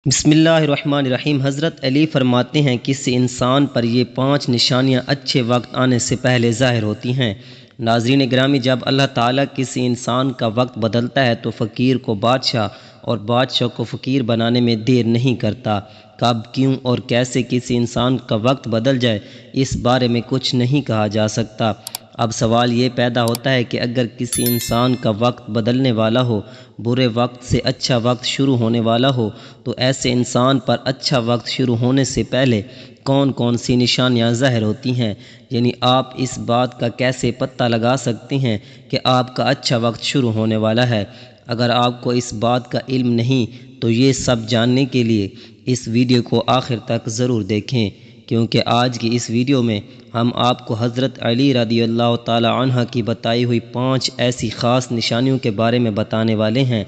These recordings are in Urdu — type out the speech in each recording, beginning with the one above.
بسم اللہ الرحمن الرحیم۔ حضرت علی فرماتے ہیں کسی انسان پر یہ 5 نشانیاں اچھے وقت آنے سے پہلے ظاہر ہوتی ہیں۔ ناظرین گرامی، جب اللہ تعالیٰ کسی انسان کا وقت بدلتا ہے تو فقیر کو بادشاہ اور بادشاہ کو فقیر بنانے میں دیر نہیں کرتا۔ کب، کیوں اور کیسے کسی انسان کا وقت بدل جائے، اس بارے میں کچھ نہیں کہا جا سکتا۔ اب سوال یہ پیدا ہوتا ہے کہ اگر کسی انسان کا وقت بدلنے والا ہو، برے وقت سے اچھا وقت شروع ہونے والا ہو، تو ایسے انسان پر اچھا وقت شروع ہونے سے پہلے کون کون سی نشانیاں ظاہر ہوتی ہیں؟ یعنی آپ اس بات کا کیسے پتہ لگا سکتے ہیں کہ آپ کا اچھا وقت شروع ہونے والا ہے؟ اگر آپ کو اس بات کا علم نہیں تو یہ سب جاننے کے لیے اس ویڈیو کو آخر تک ضرور دیکھیں، کیونکہ آج کی اس ویڈیو میں ہم آپ کو حضرت علی رضی اللہ تعالی عنہ کی بتائی ہوئی 5 ایسی خاص نشانیوں کے بارے میں بتانے والے ہیں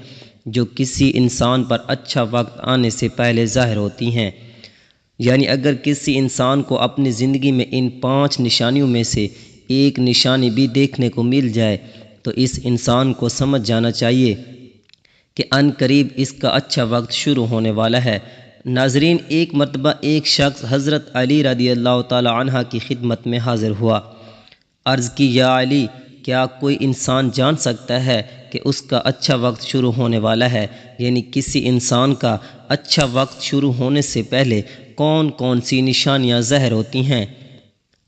جو کسی انسان پر اچھا وقت آنے سے پہلے ظاہر ہوتی ہیں۔ یعنی اگر کسی انسان کو اپنی زندگی میں ان 5 نشانیوں میں سے ایک نشانی بھی دیکھنے کو مل جائے تو اس انسان کو سمجھ جانا چاہیے کہ عن قریب اس کا اچھا وقت شروع ہونے والا ہے۔ ناظرین، ایک مرتبہ ایک شخص حضرت علی رضی اللہ تعالی عنہ کی خدمت میں حاضر ہوا۔ عرض کی، یا علی، کیا کوئی انسان جان سکتا ہے کہ اس کا اچھا وقت شروع ہونے والا ہے؟ یعنی کسی انسان کا اچھا وقت شروع ہونے سے پہلے کون کون سی نشانیاں ظاہر ہوتی ہیں؟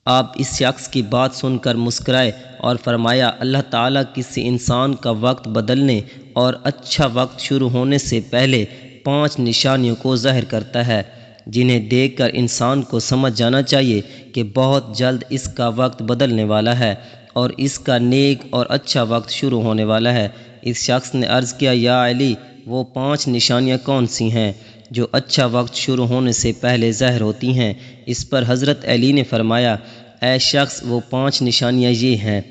آپ اس شخص کی بات سن کر مسکرائے اور فرمایا، اللہ تعالیٰ کسی انسان کا وقت بدلنے اور اچھا وقت شروع ہونے سے پہلے 5 نشانیوں کو ظاہر کرتا ہے، جنہیں دیکھ کر انسان کو سمجھ جانا چاہیے کہ بہت جلد اس کا وقت بدلنے والا ہے اور اس کا نیک اور اچھا وقت شروع ہونے والا ہے۔ اس شخص نے عرض کیا، یا علی، وہ 5 نشانیاں کون سی ہیں جو اچھا وقت شروع ہونے سے پہلے ظاہر ہوتی ہیں؟ اس پر حضرت علی نے فرمایا، اے شخص، وہ 5 نشانیاں یہ ہیں۔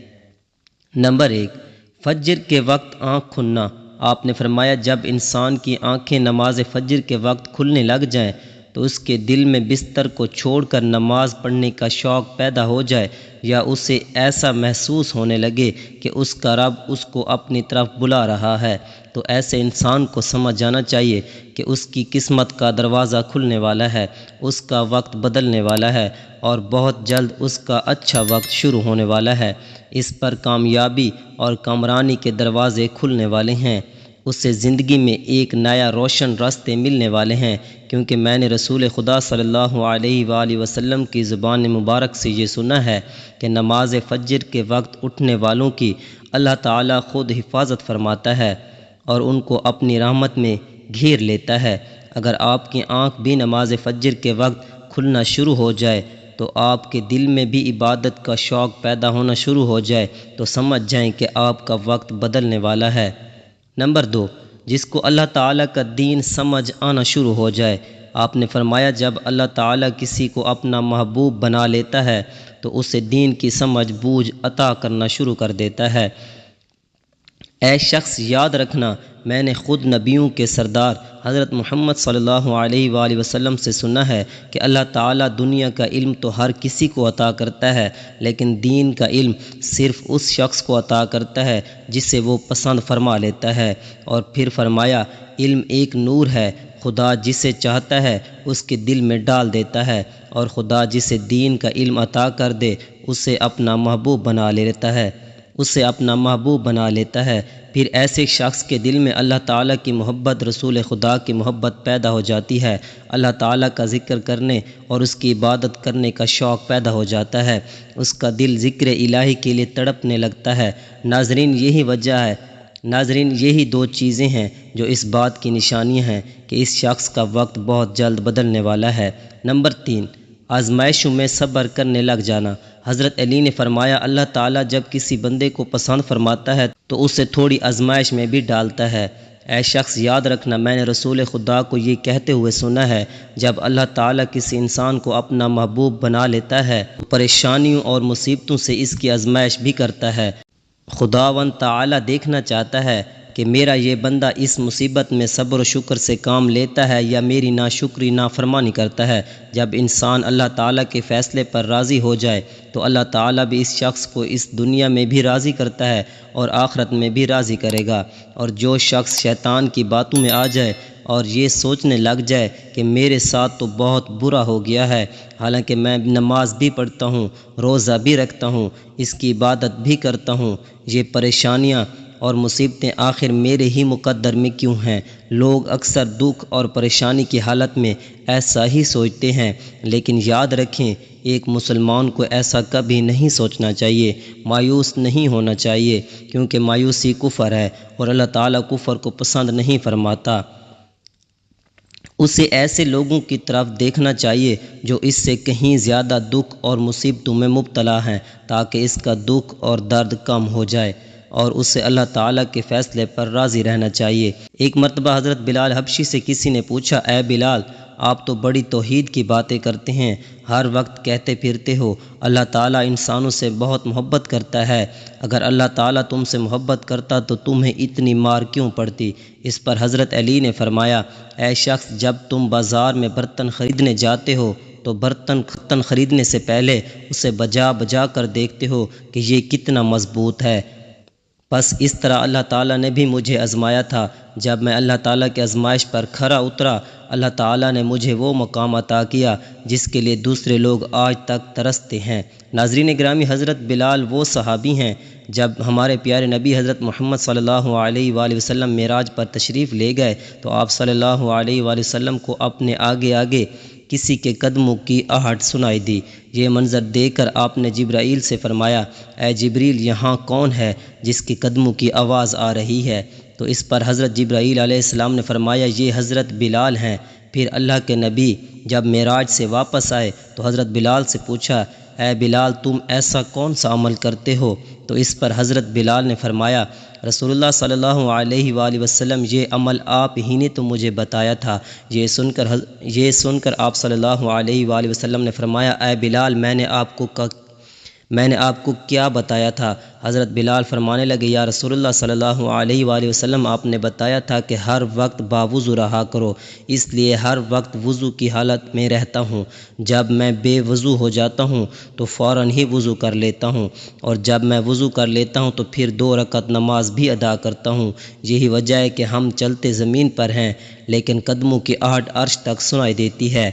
نمبر 1، فجر کے وقت آنکھ کھلنا۔ آپ نے فرمایا، جب انسان کی آنکھیں نماز فجر کے وقت کھلنے لگ جائیں تو اس کے دل میں بستر کو چھوڑ کر نماز پڑھنے کا شوق پیدا ہو جائے، یا اسے ایسا محسوس ہونے لگے کہ اس کا رب اس کو اپنی طرف بلا رہا ہے، تو ایسے انسان کو سمجھ جانا چاہیے کہ اس کی قسمت کا دروازہ کھلنے والا ہے، اس کا وقت بدلنے والا ہے اور بہت جلد اس کا اچھا وقت شروع ہونے والا ہے۔ اس پر کامیابی اور کامرانی کے دروازے کھلنے والے ہیں، اس سے زندگی میں ایک نیا روشن راستے ملنے والے ہیں، کیونکہ میں نے رسول خدا صلی اللہ علیہ وآلہ وسلم کی زبان مبارک سے یہ سنا ہے کہ نماز فجر کے وقت اٹھنے والوں کی اللہ تعالیٰ خود حفاظت فرماتا ہے اور ان کو اپنی رحمت میں گھیر لیتا ہے۔ اگر آپ کی آنکھ بھی نماز فجر کے وقت کھلنا شروع ہو جائے تو آپ کے دل میں بھی عبادت کا شوق پیدا ہونا شروع ہو جائے تو سمجھ جائیں کہ آپ کا وقت بدلنے والا ہے۔ نمبر 2، جس کو اللہ تعالیٰ کا دین سمجھ آنا شروع ہو جائے۔ آپ نے فرمایا، جب اللہ تعالیٰ کسی کو اپنا محبوب بنا لیتا ہے تو اسے دین کی سمجھ بوجھ عطا کرنا شروع کر دیتا ہے۔ اے شخص، یاد رکھنا، میں نے خود نبیوں کے سردار حضرت محمد صلی اللہ علیہ وآلہ وسلم سے سنا ہے کہ اللہ تعالیٰ دنیا کا علم تو ہر کسی کو عطا کرتا ہے، لیکن دین کا علم صرف اس شخص کو عطا کرتا ہے جسے وہ پسند فرما لیتا ہے۔ اور پھر فرمایا، علم ایک نور ہے، خدا جسے چاہتا ہے اس کے دل میں ڈال دیتا ہے، اور خدا جسے دین کا علم عطا کر دے اسے اپنا محبوب بنا لیتا ہے۔ پھر ایسے شخص کے دل میں اللہ تعالیٰ کی محبت، رسول خدا کی محبت پیدا ہو جاتی ہے، اللہ تعالیٰ کا ذکر کرنے اور اس کی عبادت کرنے کا شوق پیدا ہو جاتا ہے، اس کا دل ذکر الہی کے لیے تڑپنے لگتا ہے۔ ناظرین، یہی 2 چیزیں ہیں جو اس بات کی نشانیاں ہیں کہ اس شخص کا وقت بہت جلد بدلنے والا ہے۔ نمبر 3، آزمائشوں میں صبر کرنے لگ جانا۔ حضرت علی نے فرمایا، اللہ تعالیٰ جب کسی بندے کو پسند فرماتا ہے تو اسے تھوڑی آزمائش میں بھی ڈالتا ہے۔ اے شخص، یاد رکھنا، میں نے رسول خدا کو یہ کہتے ہوئے سنا ہے، جب اللہ تعالیٰ کسی انسان کو اپنا محبوب بنا لیتا ہے تو پریشانیوں اور مصیبتوں سے اس کی آزمائش بھی کرتا ہے۔ خداوند تعالیٰ دیکھنا چاہتا ہے کہ میرا یہ بندہ اس مصیبت میں صبر و شکر سے کام لیتا ہے یا میری ناشکری نافرمانی کرتا ہے۔ جب انسان اللہ تعالیٰ کے فیصلے پر راضی ہو جائے تو اللہ تعالیٰ بھی اس شخص کو اس دنیا میں بھی راضی کرتا ہے اور آخرت میں بھی راضی کرے گا۔ اور جو شخص شیطان کی باتوں میں آ جائے اور یہ سوچنے لگ جائے کہ میرے ساتھ تو بہت برا ہو گیا ہے، حالانکہ میں نماز بھی پڑھتا ہوں، روزہ بھی رکھتا ہوں، اس کی عبادت بھی کرتا ہوں، یہ پریشانیاں اور مصیبتیں آخر میرے ہی مقدر میں کیوں ہیں؟ لوگ اکثر دکھ اور پریشانی کی حالت میں ایسا ہی سوچتے ہیں، لیکن یاد رکھیں ایک مسلمان کو ایسا کبھی نہیں سوچنا چاہیے، مایوس نہیں ہونا چاہیے، کیونکہ مایوسی کفر ہے اور اللہ تعالیٰ کفر کو پسند نہیں فرماتا۔ اسے ایسے لوگوں کی طرف دیکھنا چاہیے جو اس سے کہیں زیادہ دکھ اور مصیبتوں میں مبتلا ہیں، تاکہ اس کا دکھ اور درد کم ہو جائے، اور اسے اللہ تعالیٰ کے فیصلے پر راضی رہنا چاہیے۔ ایک مرتبہ حضرت بلال حبشی سے کسی نے پوچھا، اے بلال، آپ تو بڑی توحید کی باتیں کرتے ہیں، ہر وقت کہتے پھرتے ہو اللہ تعالیٰ انسانوں سے بہت محبت کرتا ہے، اگر اللہ تعالیٰ تم سے محبت کرتا تو تمہیں اتنی مار کیوں پڑتی؟ اس پر حضرت علی نے فرمایا، اے شخص، جب تم بازار میں برتن خریدنے جاتے ہو تو برتن خریدنے سے پہلے اسے بجا بجا کر دیکھتے ہو کہ یہ کتنا مضبوط ہے۔ بس اس طرح اللہ تعالیٰ نے بھی مجھے آزمایا تھا، جب میں اللہ تعالیٰ کی آزمائش پر کھرا اترا، اللہ تعالیٰ نے مجھے وہ مقام عطا کیا جس کے لیے دوسرے لوگ آج تک ترستے ہیں۔ ناظرین گرامی، حضرت بلال وہ صحابی ہیں جب ہمارے پیارے نبی حضرت محمد صلی اللہ علیہ وآلہ وسلم معراج پر تشریف لے گئے تو آپ صلی اللہ علیہ وآلہ وسلم کو اپنے آگے آگے کسی کے قدموں کی آہٹ سنائی دی۔ یہ منظر دیکھ کر آپ نے جبرائیل سے فرمایا، اے جبریل، یہاں کون ہے جس کے قدموں کی آواز آ رہی ہے؟ تو اس پر حضرت جبرائیل علیہ السلام نے فرمایا، یہ حضرت بلال ہیں۔ پھر اللہ کے نبی جب معراج سے واپس آئے تو حضرت بلال سے پوچھا، اے بلال، تم ایسا کون سا عمل کرتے ہو؟ تو اس پر حضرت بلال نے فرمایا، رسول اللہ صلی اللہ علیہ وآلہ وسلم، یہ عمل آپ ہی نے تو مجھے بتایا تھا۔ یہ سن کر آپ صلی اللہ علیہ وآلہ وسلم نے فرمایا، اے بلال، میں نے آپ کو کیا بتایا تھا؟ حضرت بلال فرمانے لگے، یا رسول اللہ صلی اللہ علیہ وآلہ وسلم، آپ نے بتایا تھا کہ ہر وقت باوضو رہا کرو، اس لیے ہر وقت وضو کی حالت میں رہتا ہوں۔ جب میں بے وضو ہو جاتا ہوں تو فوراً ہی وضو کر لیتا ہوں، اور جب میں وضو کر لیتا ہوں تو پھر 2 رکعت نماز بھی ادا کرتا ہوں۔ یہی وجہ ہے کہ ہم چلتے زمین پر ہیں لیکن قدموں کی آہٹ عرش تک سنائی دیتی ہے۔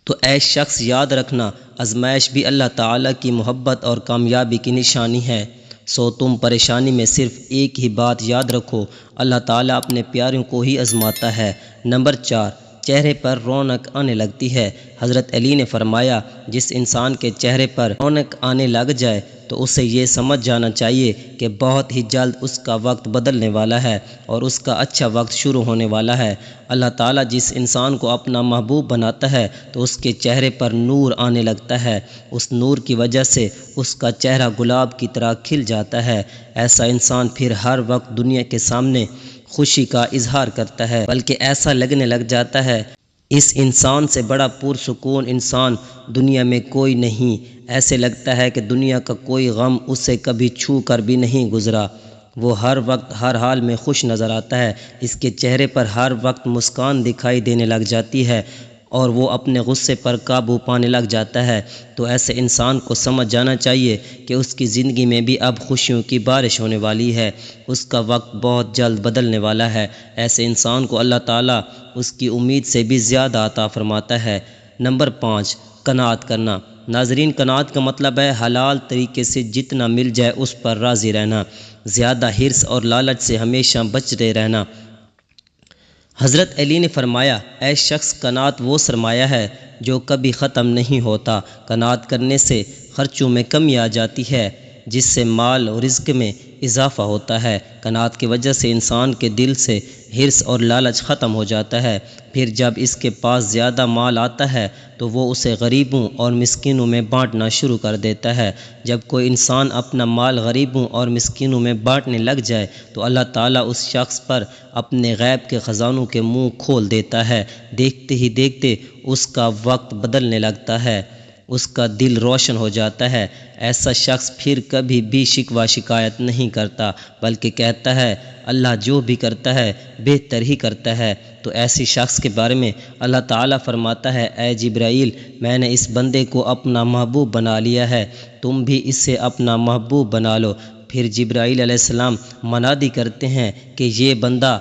تو اے شخص، یاد رکھنا، آزمائش بھی اللہ تعالیٰ کی محبت اور کامیابی کی نشانی ہے۔ سو تم پریشانی میں صرف ایک ہی بات یاد رکھو، اللہ تعالیٰ اپنے پیاروں کو ہی آزماتا ہے۔ نمبر 4، چہرے پر رونق آنے لگتی ہے۔ حضرت علی نے فرمایا، جس انسان کے چہرے پر رونق آنے لگ جائے تو اسے یہ سمجھ جانا چاہیے کہ بہت ہی جلد اس کا وقت بدلنے والا ہے اور اس کا اچھا وقت شروع ہونے والا ہے۔ اللہ تعالیٰ جس انسان کو اپنا محبوب بناتا ہے تو اس کے چہرے پر نور آنے لگتا ہے، اس نور کی وجہ سے اس کا چہرہ گلاب کی طرح کھل جاتا ہے۔ ایسا انسان پھر ہر وقت دنیا کے سامنے خوشی کا اظہار کرتا ہے، بلکہ ایسا لگنے لگ جاتا ہے اس انسان سے بڑا پرسکون انسان دنیا میں کوئی نہیں۔ ایسے لگتا ہے کہ دنیا کا کوئی غم اسے کبھی چھو کر بھی نہیں گزرا۔ وہ ہر وقت ہر حال میں خوش نظر آتا ہے، اس کے چہرے پر ہر وقت مسکان دکھائی دینے لگ جاتی ہے اور وہ اپنے غصے پر قابو پانے لگ جاتا ہے۔ تو ایسے انسان کو سمجھ جانا چاہیے کہ اس کی زندگی میں بھی اب خوشیوں کی بارش ہونے والی ہے، اس کا وقت بہت جلد بدلنے والا ہے۔ ایسے انسان کو اللہ تعالیٰ اس کی امید سے بھی زیادہ عطا فرماتا ہے۔ نمبر 5، قناعت کرنا۔ ناظرین، قناعت کا مطلب ہے حلال طریقے سے جتنا مل جائے اس پر راضی رہنا، زیادہ حرص اور لالچ سے ہمیشہ بچتے رہنا۔ حضرت علی نے فرمایا، اے شخص، قناعت وہ سرمایہ ہے جو کبھی ختم نہیں ہوتا۔ قناعت کرنے سے خرچوں میں کمی آ جاتی ہے، جس سے مال و رزق میں اضافہ ہوتا ہے۔ قناعت کی وجہ سے انسان کے دل سے حرص اور لالچ ختم ہو جاتا ہے۔ پھر جب اس کے پاس زیادہ مال آتا ہے تو وہ اسے غریبوں اور مسکینوں میں بانٹنا شروع کر دیتا ہے۔ جب کوئی انسان اپنا مال غریبوں اور مسکینوں میں بانٹنے لگ جائے تو اللہ تعالیٰ اس شخص پر اپنے غیب کے خزانوں کے منہ کھول دیتا ہے۔ دیکھتے ہی دیکھتے اس کا وقت بدلنے لگتا ہے۔ اس کا دل روشن ہو جاتا ہے۔ ایسا شخص پھر کبھی بھی شکوہ شکایت نہیں کرتا، بلکہ کہتا ہے اللہ جو بھی کرتا ہے بہتر ہی کرتا ہے۔ تو ایسی شخص کے بارے میں اللہ تعالیٰ فرماتا ہے اے جبرائیل، میں نے اس بندے کو اپنا محبوب بنا لیا ہے، تم بھی اسے اپنا محبوب بنا لو۔ پھر جبرائیل علیہ السلام منادی کرتے ہیں کہ یہ بندہ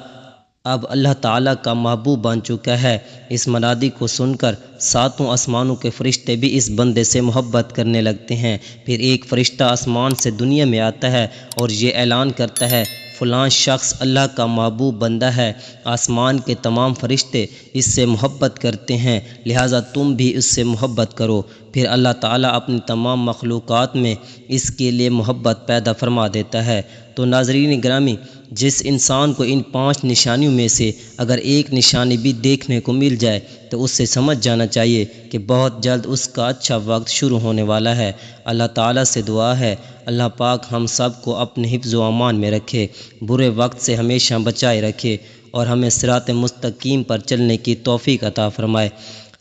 اب اللہ تعالیٰ کا محبوب بن چکا ہے۔ اس منادی کو سن کر ساتوں آسمانوں کے فرشتے بھی اس بندے سے محبت کرنے لگتے ہیں۔ پھر ایک فرشتہ آسمان سے دنیا میں آتا ہے اور یہ اعلان کرتا ہے فلاں شخص اللہ کا محبوب بندہ ہے، آسمان کے تمام فرشتے اس سے محبت کرتے ہیں، لہٰذا تم بھی اس سے محبت کرو۔ پھر اللہ تعالیٰ اپنی تمام مخلوقات میں اس کے لیے محبت پیدا فرما دیتا ہے۔ تو ناظرین گرامی، جس انسان کو ان 5 نشانیوں میں سے اگر ایک نشانی بھی دیکھنے کو مل جائے تو اس سے سمجھ جانا چاہیے کہ بہت جلد اس کا اچھا وقت شروع ہونے والا ہے۔ اللہ تعالیٰ سے دعا ہے اللہ پاک ہم سب کو اپنے حفظ و امان میں رکھے، برے وقت سے ہمیشہ بچائے رکھے اور ہمیں صراط مستقیم پر چلنے کی توفیق عطا فرمائے۔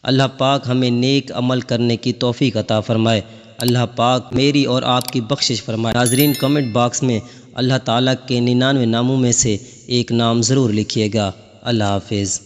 اللہ پاک ہمیں نیک عمل کرنے کی توفیق عطا فرمائے۔ اللہ پاک میری اور آپ کی بخشش فرمائے۔ ناظرین کمنٹ باکس میں اللہ تعالیٰ کے 99 ناموں میں سے ایک نام ضرور لکھیے گا۔ اللہ حافظ۔